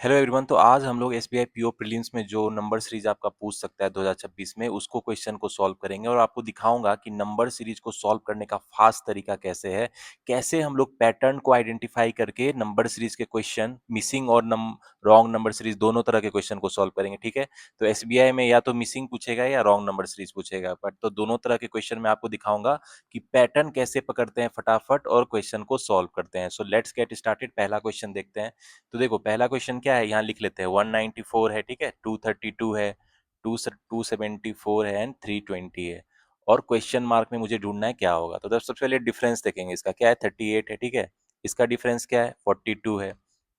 Hello everyone. तो आज हम लोग एसबीआई पीओ प्रीलिम्स में जो नंबर सीरीज आपका पूछ सकता है 2026 में, उसको क्वेश्चन को सॉल्व करेंगे और आपको दिखाऊंगा कि नंबर सीरीज को सॉल्व करने का फास्ट तरीका कैसे है, कैसे हम लोग पैटर्न को आइडेंटिफाई करके नंबर सीरीज के क्वेश्चन, मिसिंग और रॉन्ग नंबर सीरीज दोनों तरह के क्वेश्चन को सॉल्व करेंगे। ठीक है, तो एसबीआई में या तो मिसिंग पूछेगा या रॉन्ग नंबर सीरीज पूछेगा, बट तो दोनों तरह के क्वेश्चन में आपको दिखाऊंगा कि पैटर्न कैसे पकड़ते हैं फटाफट और क्वेश्चन को सॉल्व करते हैं। So let's get started. पहला क्वेश्चन देखते हैं। तो देखो, पहला क्वेश्चन क्या है, यहाँ लिख लेते हैं। 194 है, ठीक है, 232 है, 274 है एंड 320 है। और क्वेश्चन मार्क में मुझे ढूंढना है क्या होगा। तो सबसे पहले डिफरेंस देखेंगे। इसका क्या है, 38 है, ठीक है। इसका डिफरेंस क्या है, 42 है।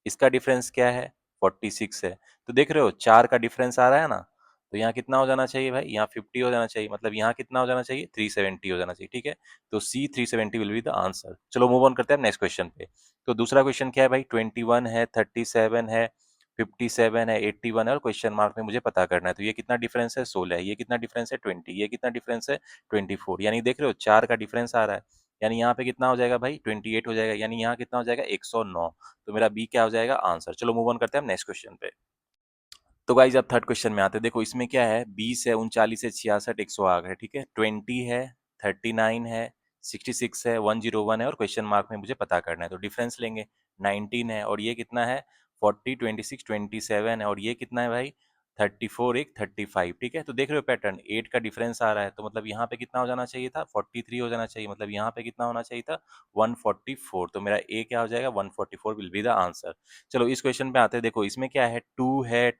इसका डिफरेंस क्या है, 46 है। तो देख रहे हो, 4 का डिफरेंस आ रहा है ना। तो यहाँ कितना हो जाना चाहिए भाई, यहाँ 50 हो जाना चाहिए। मतलब यहाँ कितना हो जाना चाहिए, 370 हो जाना चाहिए। ठीक है, तो सी 370 विल बी द आंसर। चलो मूव ऑन करते हैं नेक्स्ट क्वेश्चन पे। तो दूसरा क्वेश्चन क्या है भाई, 21 है, 37 है, 57 है, 81 है और क्वेश्चन मार्क में मुझे पता करना है। तो ये कितना डिफरेंस है, 16 है। ये कितना डिफरेंस है, 20। ये कितना डिफरेंस है, 24। यानी देख रहे हो, 4 का डिफरेंस आ रहा है। यानी यहाँ पे कितना हो जाएगा भाई, 28 हो जाएगा। यानी यहाँ कितना हो जाएगा, 109। तो मेरा बी क्या हो जाएगा, आंसर। चलो मूव ऑन करते हैं नेक्स्ट क्वेश्चन पे। तो गाइज अब थर्ड क्वेश्चन में आते हैं। देखो इसमें क्या है, 20 है, 39 है, 66, 108 है, ठीक है। 20 है, 39 है, 66 है, 101 है और क्वेश्चन मार्क में मुझे पता करना है। तो डिफरेंस लेंगे। 19 है और ये कितना है, 40, 26, 27 है और ये कितना है भाई, 34, एक 35। ठीक है, तो देख रहे हो पैटर्न, 8 का डिफरेंस आ रहा है। तो मतलब यहाँ पे कितना हो जाना चाहिए था, 43 हो जाना चाहिए। मतलब यहाँ पे कितना होना चाहिए था, 144। तो मेरा ए क्या हो जाएगा, 144 विल बी द आंसर। चलो इस क्वेश्चन पे आते हैं। देखो इसमें क्या है, 2 है,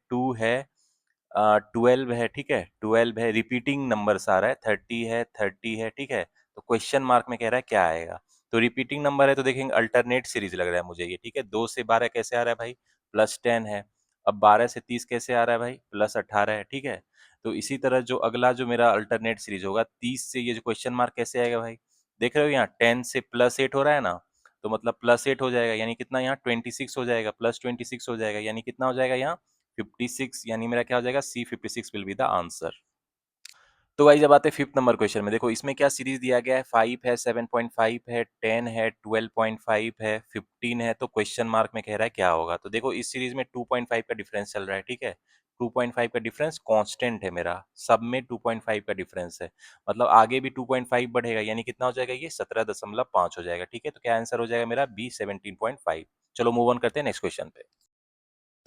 12 है, ठीक है, 12 है, रिपीटिंग नंबर्स आ रहा है, 30 है, 30 है, ठीक है। तो क्वेश्चन मार्क में कह रहा है क्या आएगा। तो रिपीटिंग नंबर है तो देखेंगे अल्टरनेट सीरीज लग रहा है मुझे ये, ठीक है। 2 से 12 कैसे आ रहा है भाई, +10 है। अब 12 से 30 कैसे आ रहा है भाई, +18 है, ठीक है। तो इसी तरह जो अगला जो मेरा अल्टरनेट सीरीज होगा, 30 से ये जो क्वेश्चन मार्क कैसे आएगा भाई, देख रहे हो यहाँ 10 से +8 हो रहा है ना। तो मतलब +8 हो जाएगा, यानी कितना यहाँ 26 हो जाएगा, +26 हो जाएगा, यानी कितना हो जाएगा यहाँ 56। यानी मेरा क्या हो जाएगा, सी 56 विल बी द आंसर। तो गाइस जब आते हैं फिफ्थ नंबर क्वेश्चन में, देखो इसमें क्या सीरीज दिया गया है, 5 है, 7.5 है, 10 है, 12.5 है, 15 है। तो क्वेश्चन मार्क में कह रहा है क्या होगा। तो देखो इस सीरीज में 2.5 का डिफरेंस चल रहा है, ठीक है। 2.5 का डिफरेंस कांस्टेंट है मेरा, सब में 2.5 का डिफरेंस है। मतलब आगे भी 2.5 बढ़ेगा, यानी कितना हो जाएगा, ये 17.5 हो जाएगा। ठीक है, तो क्या आंसर हो जाएगा मेरा, बी 17.5। चलो मूव ऑन करते हैं नेक्स्ट क्वेश्चन पे।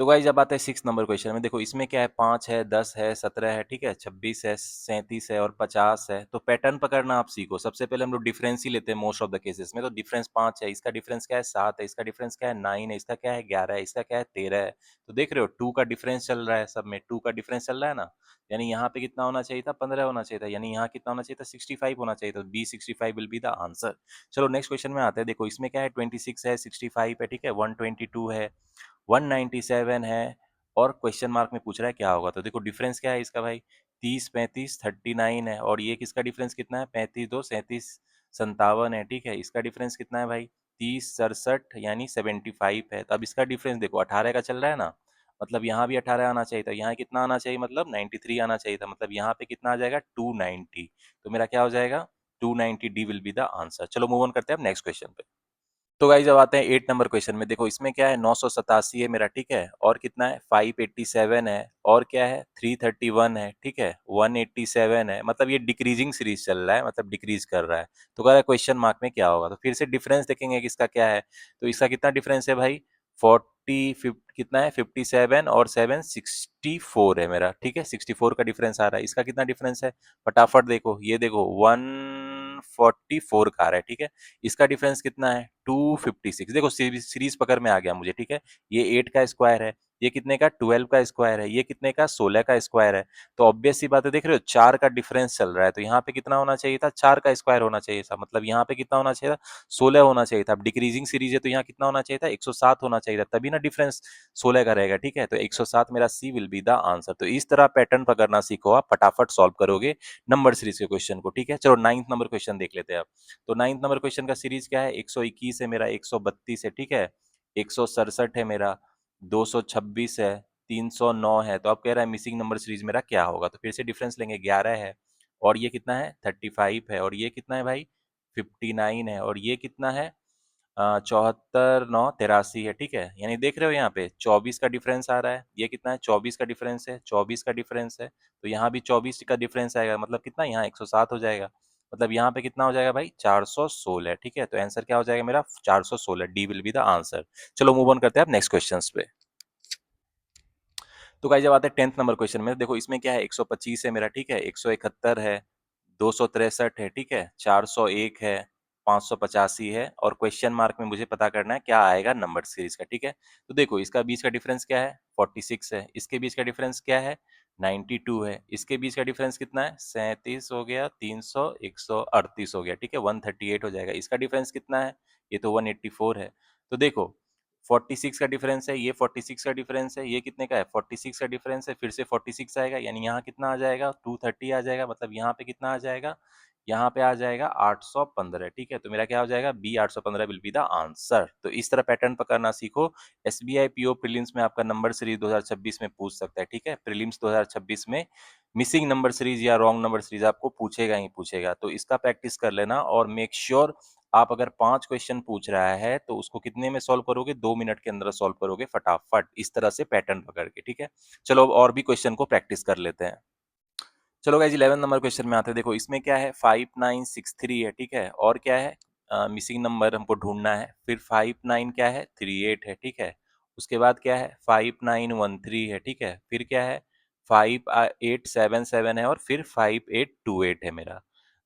तो गाइस जब आते हैं सिक्स नंबर क्वेश्चन में, देखो इसमें क्या है, 5 है, 10 है, 17 है, ठीक है, 26 है, 37 है और 50 है। तो पैटर्न पकड़ना आप सीखो। सबसे पहले हम लोग डिफरेंस ही लेते हैं मोस्ट ऑफ द केसेस में। तो डिफरेंस 5 है, इसका डिफरेंस क्या है, 7 है, इसका डिफरेंस क्या है, 9 है, इसका क्या है, 11 है, इसका क्या है, 13 है। तो देख रहे हो 2 का डिफरेंस चल रहा है, सब में 2 का डिफरेंस चल रहा है ना। यानी यहाँ पे कितना होना चाहिए था, 15 होना चाहिए था। यानी यहाँ कितना होना चाहिए था, 65 होना चाहिए था। B 65 will be the answer. चलो नेक्स्ट क्वेश्चन में आते हैं। देखो इसमें क्या है, 26 है, 65 है, ठीक है, 122 है, 197 है और क्वेश्चन मार्क में पूछ रहा है क्या होगा। तो देखो डिफरेंस क्या है इसका भाई, 30, 35, 39 है और ये किसका डिफरेंस कितना है, 35, 2, 37, 57 है, ठीक है। इसका डिफरेंस कितना है भाई, 30, 67 यानी 75 है। तो अब इसका डिफरेंस देखो 18 का चल रहा है ना। मतलब यहाँ भी 18 आना चाहिए था, यहाँ कितना आना चाहिए, मतलब 93 आना चाहिए था। मतलब यहाँ पे कितना आ जाएगा, 290। तो मेरा क्या हो जाएगा, 290, D will be the answer. चलो मूव ऑन करते हैं अब नेक्स्ट क्वेश्चन पे। तो गाइस अब आते हैं 8 नंबर क्वेश्चन में। देखो इसमें क्या है, 987 है मेरा, ठीक है, और कितना है, 587 है और क्या है, 331 है, ठीक है, 187 है। मतलब ये डिक्रीजिंग सीरीज चल रहा है, मतलब डिक्रीज कर रहा है। तो कह रहा है क्वेश्चन मार्क में क्या होगा। तो फिर से डिफरेंस देखेंगे कि इसका क्या है। तो इसका कितना डिफरेंस है भाई, 50 कितना है, 57 और 7 64 है मेरा, ठीक है, 64 का डिफरेंस आ रहा है। इसका कितना डिफरेंस है, फटाफट देखो, ये देखो 144 का आ रहा है, ठीक है। इसका डिफरेंस कितना है, 256। देखो सीरीज पकड़ में आ गया मुझे, ठीक है। ये 8 का स्क्वायर है, ये कितने का, 12 का स्क्वायर है, ये कितने का, 16 का स्क्वायर है। तो ऑब्वियस सी बात है, देख रहे हो 4 का डिफरेंस चल रहा है। तो यहाँ पे कितना होना चाहिए था, 4 का स्क्वायर होना चाहिए था। मतलब यहाँ पे कितना होना चाहिए था, 16 होना चाहिए था। अब डिक्रीजिंग सीरीज है तो यहाँ कितना होना चाहिए था, 107 होना चाहिए था, तभी ना डिफरेंस 16 का रहेगा, ठीक है। तो 107 मेरा सी विल बी द आंसर। तो इस तरह पैटर्न पकड़ना सीखो, आप फटाफट सॉल्व करोगे नंबर सीरीज के क्वेश्चन को, ठीक है। चलो नाइन्थ नंबर क्वेश्चन देख लेते हैं अब। तो नाइन्थ नंबर क्वेश्चन का सीरीज क्या है, 121 है मेरा, 132 है, ठीक है, 167 है मेरा, 226 है, 309 है। तो अब कह रहा है मिसिंग नंबर सीरीज मेरा क्या होगा। तो फिर से डिफरेंस लेंगे, 11 है और ये कितना है, 35 है और ये कितना है भाई, 59 है और ये कितना है, 74 9 83 है, ठीक है। यानी देख रहे हो यहाँ पे 24 का डिफरेंस आ रहा है। ये कितना है? 24 का डिफरेंस है, 24 का डिफरेंस है। तो यहाँ भी 24 का डिफरेंस आएगा, मतलब कितना? यहाँ 107 हो जाएगा। मतलब यहाँ पे कितना हो जाएगा भाई? 416, ठीक है। तो आंसर क्या हो जाएगा मेरा? 416। D will be the answer. चलो मूव ऑन करते हैं आप नेक्स्ट क्वेश्चन पे। तो गाइस जब आते हैं 10th नंबर क्वेश्चन में, देखो इसमें क्या है? 125 है मेरा, ठीक है, 171 है, 263 है, ठीक है, 401 है, 585 है, और क्वेश्चन मार्क में मुझे पता करना है क्या आएगा नंबर सीरीज का, ठीक है। तो देखो इसका बीच का डिफरेंस क्या है? 46 है। इसके बीच का डिफरेंस क्या है? 92 है। इसके बीच का डिफरेंस कितना है? 37 हो गया, 300, 138 हो गया, ठीक है, 138 हो जाएगा। इसका डिफरेंस कितना है? ये तो 184 है। तो देखो 46 का डिफरेंस है, ये 46 का डिफरेंस है, ये कितने का है? 46 का डिफरेंस है, फिर से 46 आएगा, यानी यहाँ कितना आ जाएगा? 230 आ जाएगा। मतलब यहाँ पे कितना आ जाएगा? यहाँ पे आ जाएगा 815, ठीक है। तो मेरा क्या हो जाएगा? B 815 will be the answer. तो इस तरह पैटर्न पकड़ना सीखो। एसबीआई पीओ प्रीलिम्स में आपका नंबर सीरीज 2026 में पूछ सकता है, ठीक है। प्रीलिम्स 2026 में मिसिंग नंबर सीरीज या रॉन्ग नंबर सीरीज आपको पूछेगा ही पूछेगा। तो इसका प्रैक्टिस कर लेना और मेक श्योर आप अगर 5 क्वेश्चन पूछ रहा है तो उसको कितने में सॉल्व करोगे? 2 मिनट के अंदर सॉल्व करोगे फटाफट, इस तरह से पैटर्न पकड़ के, ठीक है। चलो अब और भी क्वेश्चन को प्रैक्टिस कर लेते हैं। चलो गाइज 11 नंबर क्वेश्चन में आते हैं। देखो इसमें क्या है? 5963 है, ठीक है, और क्या है? मिसिंग नंबर हमको ढूंढना है। फिर 59 क्या है? 38 है, ठीक है। उसके बाद क्या है? 5913 है, ठीक है। फिर क्या है? 5877 है, और फिर 5828 है मेरा।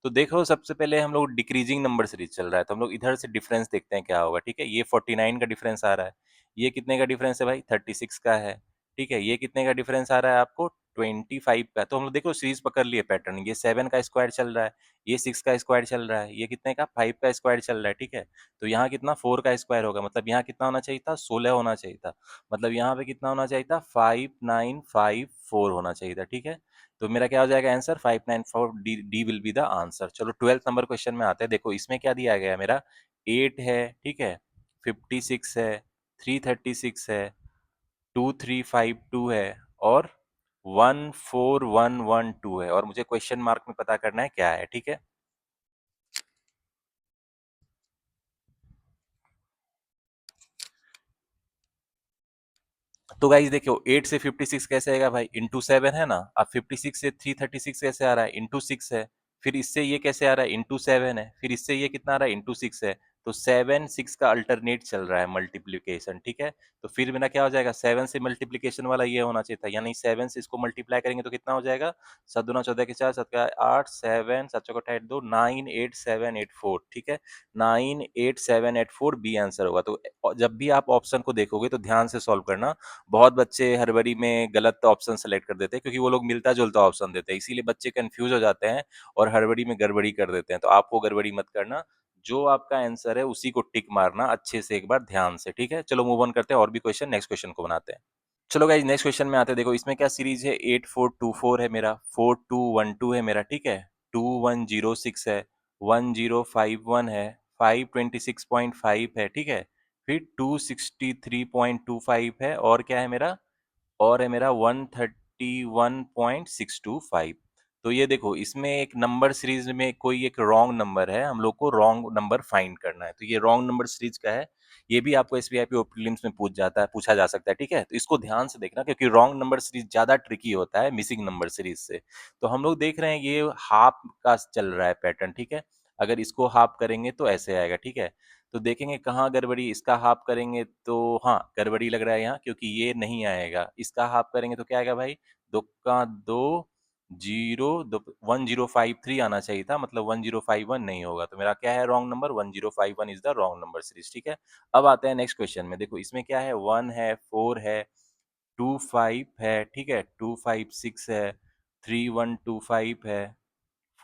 तो देखो सबसे पहले हम लोग डिक्रीजिंग नंबर सीरीज चल रहा है, तो हम लोग इधर से डिफरेंस देखते हैं क्या होगा, ठीक है। ये 49 का डिफरेंस आ रहा है। ये कितने का डिफरेंस है भाई? 36 का है, ठीक है। ये कितने का डिफरेंस आ रहा है आपको? 25 का। तो हम लोग देखो सीरीज पकड़ लिए पैटर्न। ये 7 का स्क्वायर चल रहा है, ये 6 का स्क्वायर चल रहा है, ये कितने का? 5 का स्क्वायर चल रहा है, ठीक है। तो यहाँ कितना? 4 का स्क्वायर होगा। मतलब यहाँ कितना होना चाहिए था? 16 होना चाहिए था। मतलब यहाँ पे कितना होना चाहिए था? 5954 होना चाहिए था, ठीक है। तो मेरा क्या हो जाएगा answer? 594। D D will be the answer. चलो 12th नंबर क्वेश्चन में आते हैं। देखो इसमें क्या दिया गया है मेरा? 8 है, ठीक है, 56 है, 336 है, 2352 है, और 14112 है, और मुझे क्वेश्चन मार्क में पता करना है क्या है, ठीक है। तो गाइस देखो 8 से 56 कैसे आएगा भाई? इंटू 7 है ना। अब 56 से 336 कैसे आ रहा है? इंटू 6 है। फिर इससे ये कैसे आ रहा है? इंटू 7 है। फिर इससे ये कितना आ रहा है? इंटू 6 है। तो 7 6 का अल्टरनेट चल रहा है, मल्टीप्लीकेशन, ठीक है। तो फिर मेरा क्या हो जाएगा? 7 से मल्टीप्लीकेशन वाला ये होना चाहिए था, यानी 7 से इसको मल्टीप्लाई करेंगे तो कितना हो जाएगा? 7 दूना 14 के 4, 7 का 8, 7 7 चौको 2, 98784, ठीक है। 98784 बी आंसर होगा। तो जब भी आप ऑप्शन को देखोगे तो ध्यान से सॉल्व करना। बहुत बच्चे हड़बड़ी में गलत ऑप्शन सेलेक्ट कर देते हैं, क्योंकि वो लोग मिलता जुलता ऑप्शन देते हैं, इसीलिए बच्चे कंफ्यूज हो जाते हैं और हड़बड़ी में गड़बड़ी कर देते हैं। तो आप वो गड़बड़ी मत करना। जो आपका आंसर है उसी को टिक मारना अच्छे से, एक बार ध्यान से, ठीक है। चलो मूव ऑन करते हैं और भी क्वेश्चन, नेक्स्ट क्वेश्चन को बनाते हैं। चलो गाइस नेक्स्ट क्वेश्चन में आते हैं। देखो इसमें क्या सीरीज है? 8424 है मेरा, 4212 है मेरा, ठीक है, 2106 है, 1051 है, 526.5 है, ठीक है। फिर 263.25 है, और क्या है मेरा? और है मेरा 131.625। तो ये देखो इसमें एक नंबर सीरीज में कोई एक रॉन्ग नंबर है, हम लोग को रॉन्ग नंबर फाइंड करना है। तो ये रॉन्ग नंबर सीरीज का है। ये भी आपको एसबीआई पे प्रीलिम्स में पूछा जा सकता है, ठीक है। तो इसको ध्यान से देखना, क्योंकि रॉन्ग नंबर सीरीज ज्यादा ट्रिकी होता है मिसिंग नंबर सीरीज से। तो हम लोग देख रहे हैं ये हाफ का चल रहा है पैटर्न, ठीक है। अगर इसको हाफ करेंगे तो ऐसे आएगा, ठीक है। तो देखेंगे कहाँ गड़बड़ी, इसका हाफ करेंगे तो हाँ गड़बड़ी लग रहा है यहाँ, क्योंकि ये नहीं आएगा। इसका हाफ करेंगे तो क्या आएगा भाई? दो का दो, जीरो दो, 1053 आना चाहिए था, मतलब 1051 नहीं होगा। तो मेरा क्या है wrong number? 1051 is the wrong number series, ठीक है। अब आते हैं नेक्स्ट क्वेश्चन में। देखो इसमें क्या है? 1 है, 4 है, 25 है, ठीक है, 256 है, 3125 है,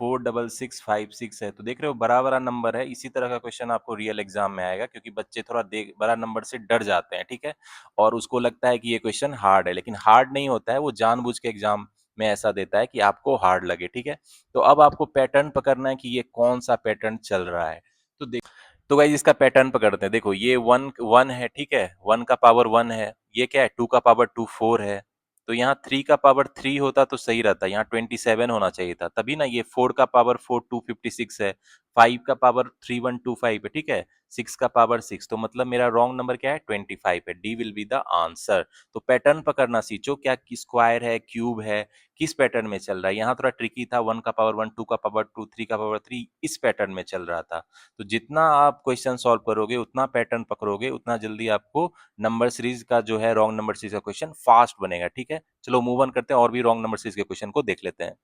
46656 है। तो देख रहे हो बड़ा बड़ा नंबर है। इसी तरह का क्वेश्चन आपको रियल एग्जाम में आएगा, क्योंकि बच्चे थोड़ा देख बड़ा नंबर से डर जाते हैं, ठीक है। और उसको लगता है कि ये क्वेश्चन हार्ड है, लेकिन हार्ड नहीं होता है, वो जानबूझ के एग्जाम में ऐसा देता है कि आपको हार्ड लगे, ठीक है। तो अब आपको पैटर्न पकड़ना है कि ये कौन सा पैटर्न चल रहा है। तो देख, तो गाइज इसका पैटर्न पकड़ते हैं। देखो ये वन वन है, ठीक है, 1 का पावर 1 है। ये क्या है? 2 का पावर 2 4 है। तो यहाँ 3 का पावर 3 होता तो सही रहता, यहाँ 27 होना चाहिए था, तभी ना। ये 4 का पावर 4 256 है, 5 का पावर 3125 है, ठीक है, 6 का पावर 6, तो मतलब मेरा रॉन्ग नंबर क्या है, 25 है। D will be the answer. तो पैटर्न पकड़ना सीखो, क्या स्क्वायर है, क्यूब है, किस पैटर्न में चल रहा है। यहाँ थोड़ा ट्रिकी था, 1 का पावर 1, 2 का पावर 2, 3 का पावर 3, इस पैटर्न में चल रहा था। तो जितना आप क्वेश्चन सॉल्व करोगे, उतना पैटर्न पकड़ोगे, उतना जल्दी आपको नंबर सीरीज का जो है, रॉन्ग नंबर सीरीज का क्वेश्चन फास्ट बनेगा। ठीक है, चलो मूव ऑन करते हैं और भी रॉन्ग नंबर सीरीज के क्वेश्चन को देख लेते हैं।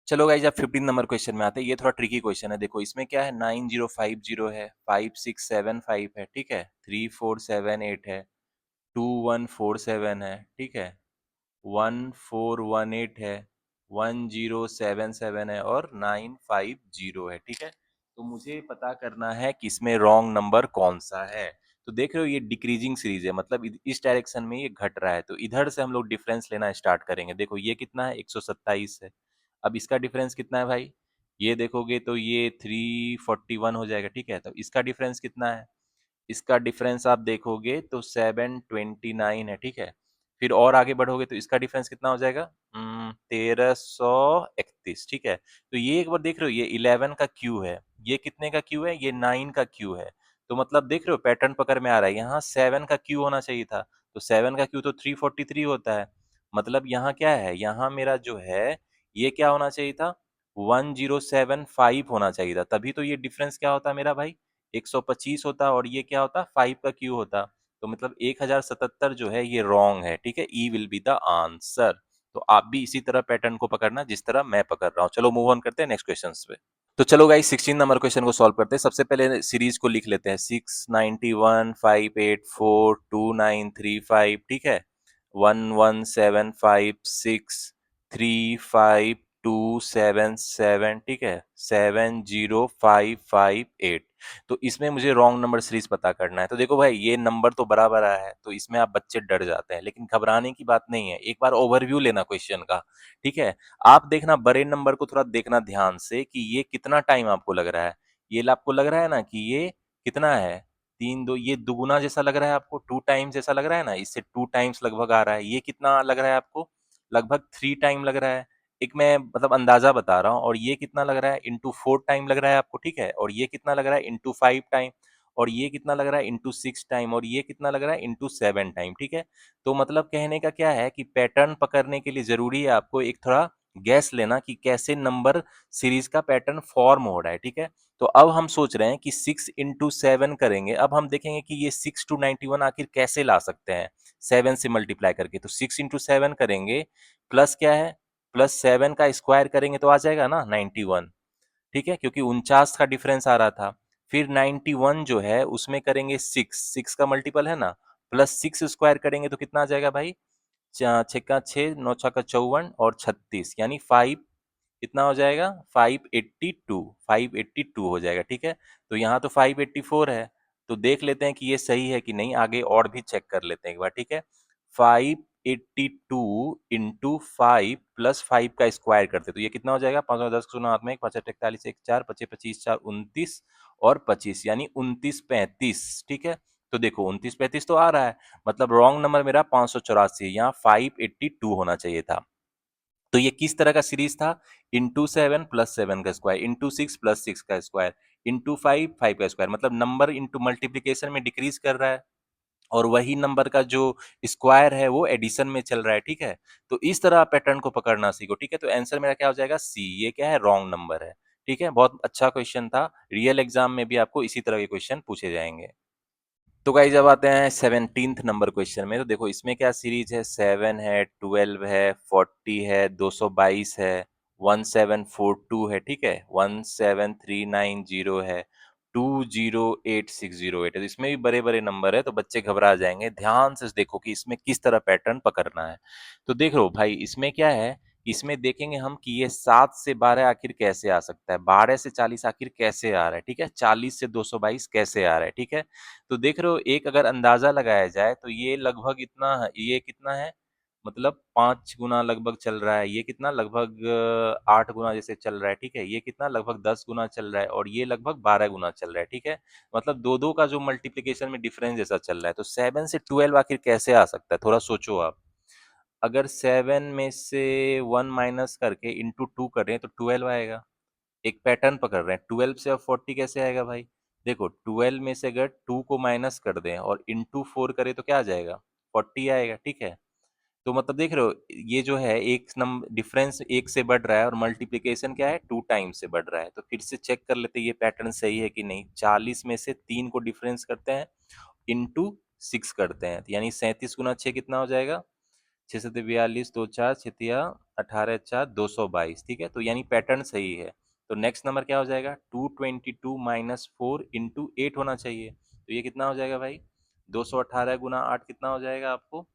चलो गाइस, अब 15 नंबर क्वेश्चन में आते हैं। ये थोड़ा ट्रिकी क्वेश्चन है। देखो इसमें क्या है, 9050 है, 5675 है, ठीक है, 3478 है, 2147 है, ठीक है, 1418 है, 1077 है और 950 है। ठीक है, तो मुझे पता करना है कि इसमें रॉन्ग नंबर कौन सा है। तो देख रहे हो ये डिक्रीजिंग सीरीज है, मतलब इस डायरेक्शन में ये घट रहा है, तो इधर से हम लोग डिफरेंस लेना स्टार्ट करेंगे। देखो ये कितना है, 127 है। अब इसका डिफरेंस कितना है भाई, ये देखोगे तो ये 341 हो जाएगा। ठीक है, तो इसका डिफरेंस कितना है, इसका डिफरेंस आप देखोगे तो 729 है। ठीक है, फिर और आगे बढ़ोगे तो इसका डिफरेंस कितना हो जाएगा, 1331। ठीक है, तो ये एक बार देख रहे हो, ये 11 का क्यू है, ये कितने का क्यू है, ये 9 का क्यू है। तो मतलब देख रहे हो पैटर्न पकड़ में आ रहा है, यहाँ 7 का क्यू होना चाहिए था, तो 7 का क्यू तो 343 होता है। मतलब यहाँ क्या है, यहाँ मेरा जो है ये क्या होना चाहिए था, 1075 होना चाहिए था, तभी तो ये डिफरेंस क्या होता मेरा भाई, 125 होता, और ये क्या होता, 5 का क्यू होता। तो मतलब 1077 जो है ये रॉन्ग है। ठीक है, ई विल बी द आंसर। तो आप भी इसी तरह पैटर्न को पकड़ना जिस तरह मैं पकड़ रहा हूँ। चलो मूव ऑन करते हैं नेक्स्ट क्वेश्चन पे। तो चलो गाइस, 16 नंबर क्वेश्चन को सॉल्व करते हैं। सबसे पहले सीरीज को लिख लेते हैं, 691 584 2935, ठीक है, 11756 35277, ठीक है, 70558। तो इसमें मुझे रॉन्ग नंबर सीरीज पता करना है। तो देखो भाई, ये नंबर तो बराबर आया है, तो इसमें आप बच्चे डर जाते हैं, लेकिन घबराने की बात नहीं है। एक बार ओवरव्यू लेना क्वेश्चन का, ठीक है। आप देखना बड़े नंबर को थोड़ा देखना ध्यान से कि ये कितना टाइम आपको लग रहा है। ये आपको लग रहा है ना कि ये कितना है, तीन दो, ये दुगुना जैसा लग रहा है आपको, 2 टाइम्स जैसा लग रहा है ना, इससे 2 टाइम्स लगभग आ रहा है। ये कितना लग रहा है आपको, लगभग 3 टाइम लग रहा है। एक मैं मतलब अंदाजा बता रहा हूँ। और ये कितना लग रहा है, इंटू 4 टाइम लग रहा है आपको, ठीक है। और ये कितना लग रहा है, इंटू 5 टाइम। और ये कितना लग रहा है, इंटू 6 टाइम। और ये कितना लग रहा है, इंटू 7 टाइम। ठीक है, तो मतलब कहने का क्या है कि पैटर्न पकड़ने के लिए जरूरी है आपको एक थोड़ा गैस लेना कि कैसे नंबर सीरीज का पैटर्न फॉर्म हो रहा है। ठीक है, तो अब हम सोच रहे हैं कि 6 इंटू 7 करेंगे। अब हम देखेंगे कि ये 6 to 91 आखिर कैसे ला सकते हैं, 7 से मल्टीप्लाई करके। तो 6 इंटू 7 करेंगे, प्लस क्या है, प्लस 7 का स्क्वायर करेंगे तो आ जाएगा ना 91। ठीक है, क्योंकि 49 का डिफरेंस आ रहा था। फिर 91 जो है उसमें करेंगे 6 का मल्टीपल है ना, प्लस 6 स्क्वायर करेंगे तो कितना आ जाएगा भाई, छक्का 6, 9 छक्का 54 और 36, यानी 5 कितना हो जाएगा, 582, 582 हो जाएगा। ठीक है, तो यहाँ तो 584 है, तो देख लेते हैं कि ये सही है कि नहीं, आगे और भी चेक कर लेते हैं एक बार। ठीक है, 582 इंटू 5 प्लस 5 का स्क्वायर करते तो ये कितना हो जाएगा, 5 10 सुना हाथ में, 5 48 1 4 25 25 4 29 और 25, यानी 29 35। ठीक है, तो देखो 29 35 तो आ रहा है, मतलब रॉन्ग नंबर मेरा 584, यहाँ 582 होना चाहिए था। तो ये किस तरह का सीरीज था, इंटू 7 प्लस 7 का स्क्वायर, इंटू 6 प्लस 6 का स्क्वायर, इंटू 5 5 का स्क्वायर, मतलब नंबर इंटू मल्टीप्लीकेशन में डिक्रीज कर रहा है, और वही नंबर का जो स्क्वायर है वो एडिशन में चल रहा है। ठीक है, तो इस तरह आप पैटर्न को पकड़ना सीखो। ठीक है, तो आंसर मेरा क्या हो जाएगा, सी। ये क्या है, रॉन्ग नंबर है। ठीक है, बहुत अच्छा क्वेश्चन था, रियल एग्जाम में भी आपको इसी तरह के क्वेश्चन पूछे जाएंगे। तो गाइस, अब आते हैं 17th नंबर क्वेश्चन में। तो देखो इसमें क्या सीरीज है, 7 है, 12 है, 40 है, 222 है, 1742 है, ठीक है, 17390 है, 208608 है। तो इसमें भी बड़े बड़े नंबर है, तो बच्चे घबरा जाएंगे। ध्यान से देखो कि इसमें किस तरह पैटर्न पकड़ना है। तो देख लो भाई, इसमें क्या है, इसमें देखेंगे हम कि ये 7 से 12 आखिर कैसे आ सकता है, 12 से 40 आखिर कैसे आ रहा है, ठीक है, 40 से 222 कैसे आ रहा है। ठीक है, तो देख रहे हो, एक अगर अंदाजा लगाया जाए तो ये लगभग इतना है, ये कितना है, मतलब 5 गुना लगभग चल रहा है, ये कितना लगभग 8 गुना जैसे चल रहा है। ठीक है, ये कितना लगभग 10 गुना चल रहा है, और ये लगभग 12 गुना चल रहा है। ठीक है, मतलब दो दो का जो मल्टीप्लीकेशन में डिफरेंस जैसा चल रहा है। तो 7 से 12 आखिर कैसे आ सकता है, थोड़ा सोचो आप। अगर 7 में से 1 माइनस करके इंटू 2 कर रहे हैं तो 12 आएगा। एक पैटर्न पकड़ रहे हैं, 12 से अब 40 कैसे आएगा भाई, देखो 12 में से अगर 2 को माइनस कर दें और इंटू 4 करें तो क्या आ जाएगा, 40 आएगा, ठीक है। तो मतलब देख रहे हो, ये जो है एक नंबर डिफरेंस एक से बढ़ रहा है और मल्टीप्लिकेशन क्या है, 2 टाइम्स से बढ़ रहा है। तो फिर से चेक कर लेते हैं ये पैटर्न सही है कि नहीं। 40 में से 3 को डिफरेंस करते हैं, इंटू 6 करते हैं, तो यानी 37 गुना 6 कितना हो जाएगा, 6 42, 2 4 छतिया 18 4 222, ठीक है। तो यानी पैटर्न सही है। तो नेक्स्ट नंबर क्या हो जाएगा, 222 माइनस 4 इंटू 8 होना चाहिए। तो ये कितना हो जाएगा भाई, 218 गुना 8 कितना हो जाएगा आपको,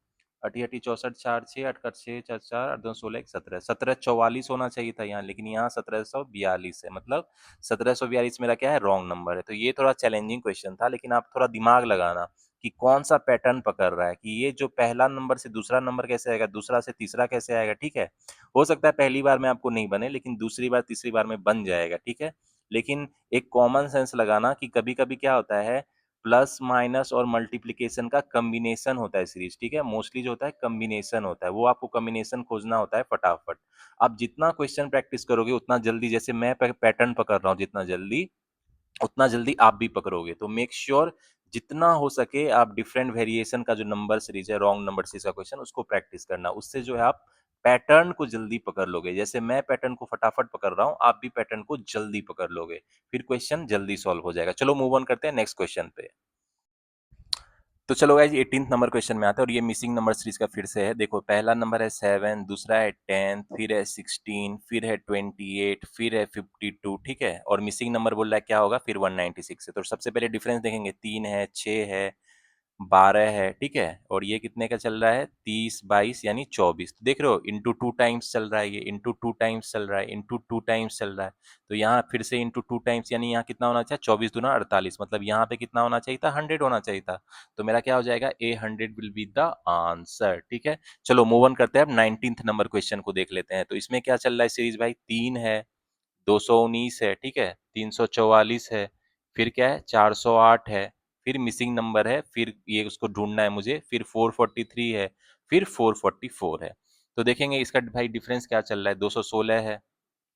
अठी अठी 64 4 6 8 8 6 4 4 8 2 16 1 17 1744 होना चाहिए था यहाँ, लेकिन यहाँ 1742 है, मतलब 1742 मेरा क्या है, रॉन्ग नंबर है। तो ये थोड़ा चैलेंजिंग क्वेश्चन था, लेकिन आप थोड़ा दिमाग लगाना कि कौन सा पैटर्न पकड़ रहा है, कि ये जो पहला नंबर से दूसरा नंबर कैसे आएगा, दूसरा से तीसरा कैसे आएगा, ठीक है। हो सकता है पहली बार में आपको नहीं बने, लेकिन दूसरी बार तीसरी बार में बन जाएगा, ठीक है। लेकिन एक कॉमन सेंस लगाना कि कभी कभी क्या होता है, प्लस माइनस और मल्टीप्लीकेशन का कम्बिनेशन होता है सीरीज, ठीक है। मोस्टली जो होता है कम्बिनेशन होता है, वो आपको कम्बिनेशन खोजना होता है फटाफट। आप जितना क्वेश्चन प्रैक्टिस करोगे उतना जल्दी, जैसे मैं पैटर्न पकड़ रहा हूँ जितना जल्दी, उतना जल्दी आप भी पकड़ोगे। तो मेक श्योर जितना हो सके आप डिफरेंट वेरिएशन का जो नंबर सीरीज है, रॉन्ग नंबर सीरीज का क्वेश्चन, उसको प्रैक्टिस करना। उससे जो है आप पैटर्न को जल्दी पकड़ लोगे। जैसे मैं पैटर्न को फटाफट पकड़ रहा हूँ, आप भी पैटर्न को जल्दी पकड़ लोगे, फिर क्वेश्चन जल्दी सॉल्व हो जाएगा। चलो मूव ऑन करते हैं नेक्स्ट क्वेश्चन पे। तो चलो गाइज 18th नंबर क्वेश्चन में आते हैं, और ये मिसिंग नंबर सीरीज का फिर से है। देखो पहला नंबर है 7, दूसरा है 10, फिर है 16, फिर है 28, फिर है 52, ठीक है। और मिसिंग नंबर बोल रहा है क्या होगा, फिर 196 है। तो सबसे पहले डिफरेंस देखेंगे, 3 है, 6 है, 12 है, ठीक है। और ये कितने का चल रहा है, 30 22 यानी 24। तो देख रहे हो इंटू 2 टाइम्स चल रहा है, ये इंटू 2 टाइम्स चल रहा है, इंटू 2 टाइम्स चल रहा है। तो यहाँ फिर से इंटू 2 टाइम्स, यानी यहाँ कितना होना चाहिए, 24 दूना 48, मतलब यहाँ पे कितना होना चाहिए था, 100 होना चाहिए था। तो मेरा क्या हो जाएगा, A100 will be the answer, ठीक है। चलो मूव ऑन करते हैं, अब 19th नंबर क्वेश्चन को देख लेते हैं। तो इसमें क्या चल रहा है सीरीज भाई, 3 है, 219 है, ठीक है, 344 है, फिर क्या है, 408 है, फिर मिसिंग नंबर है, फिर ये उसको ढूंढना है मुझे, फिर 443 है, फिर 444 है। तो देखेंगे इसका भाई डिफरेंस क्या चल रहा है, 216 है,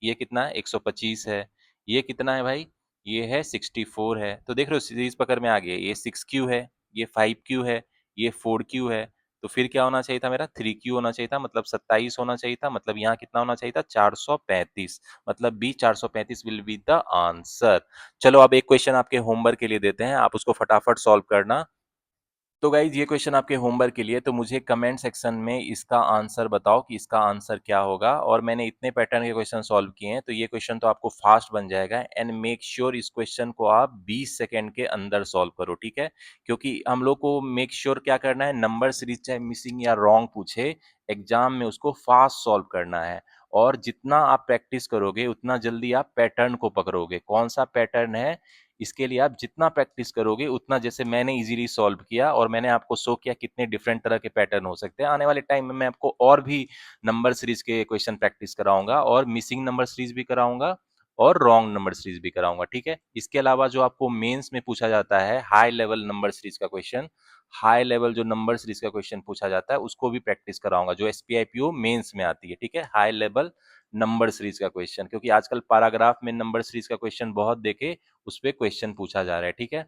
ये कितना है, 125 है, ये कितना है भाई, ये है 64 है। तो देख रहे हो सीरीज पकड़ में आ गई, ये 6Q है, ये 5Q है, ये 4Q है। तो फिर क्या होना चाहिए था मेरा, 3Q होना चाहिए था, मतलब 27 होना चाहिए था, मतलब यहाँ कितना होना चाहिए था, 435, मतलब B 435 will be the answer. चलो अब एक क्वेश्चन आपके होमवर्क के लिए देते हैं, आप उसको फटाफट सॉल्व करना। तो गाइज ये क्वेश्चन आपके होमवर्क के लिए, तो मुझे कमेंट सेक्शन में इसका आंसर बताओ कि इसका आंसर क्या होगा। और मैंने इतने पैटर्न के क्वेश्चन सॉल्व किए हैं, तो ये क्वेश्चन तो आपको फास्ट बन जाएगा। एंड मेक श्योर इस क्वेश्चन को आप 20 सेकंड के अंदर सॉल्व करो, ठीक है। क्योंकि हम लोग को मेक श्योर क्या करना है, नंबर सीरीज चाहे मिसिंग या रॉन्ग पूछे, एग्जाम में उसको फास्ट सॉल्व करना है। और जितना आप प्रैक्टिस करोगे उतना जल्दी आप पैटर्न को पकड़ोगे। कौन सा पैटर्न है, इसके लिए आप जितना प्रैक्टिस करोगे उतना, जैसे मैंने इजीली सॉल्व किया और मैंने आपको शो किया कितने डिफरेंट तरह के पैटर्न हो सकते हैं। आने वाले टाइम में मैं आपको और भी नंबर सीरीज के क्वेश्चन प्रैक्टिस कराऊंगा, और मिसिंग नंबर सीरीज भी कराऊंगा, और रॉन्ग नंबर सीरीज भी कराऊंगा, ठीक है। इसके अलावा जो आपको मेंस में पूछा जाता है हाई लेवल नंबर सीरीज का क्वेश्चन, हाई लेवल जो नंबर सीरीज का क्वेश्चन पूछा जाता है उसको भी प्रैक्टिस कराऊंगा, जो SPI PO मेंस में आती है, ठीक है। हाई लेवल नंबर सीरीज का क्वेश्चन, क्योंकि आजकल पैराग्राफ में नंबर सीरीज का क्वेश्चन बहुत देखे, उस पे क्वेश्चन पूछा जा रहा है, ठीक है।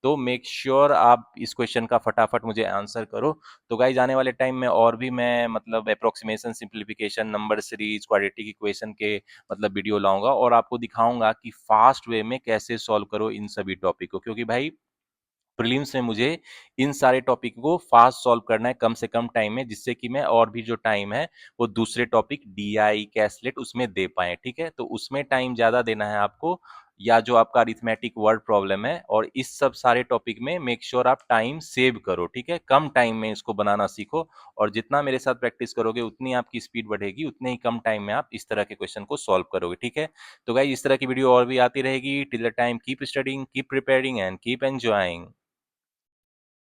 तो मेक श्योर आप इस क्वेश्चन का फटाफट मुझे आंसर करो। तो गाइज आने वाले टाइम में और भी मैं मतलब approximation, simplification, number series, quadratic equation के मतलब वीडियो लाऊंगा, और आपको दिखाऊंगा कि फास्ट वे में कैसे सॉल्व करो इन सभी टॉपिक को। क्योंकि भाई प्रीलिम्स में मुझे इन सारे टॉपिक को फास्ट सॉल्व करना है कम से कम टाइम में, जिससे कि मैं और भी जो टाइम है वो दूसरे टॉपिक DI कैसलेट उसमें दे पाए, ठीक है। तो उसमें टाइम ज्यादा देना है आपको, या जो आपका अरिथमेटिक वर्ड प्रॉब्लम है, और इस सब सारे टॉपिक में मेक श्योर आप टाइम सेव करो, ठीक है। कम टाइम में इसको बनाना सीखो, और जितना मेरे साथ प्रैक्टिस करोगे उतनी आपकी स्पीड बढ़ेगी, उतने ही कम टाइम में आप इस तरह के क्वेश्चन को सॉल्व करोगे, ठीक है। तो गाइस इस तरह की वीडियो और भी आती रहेगी। Till the time keep studying, keep preparing and keep enjoying.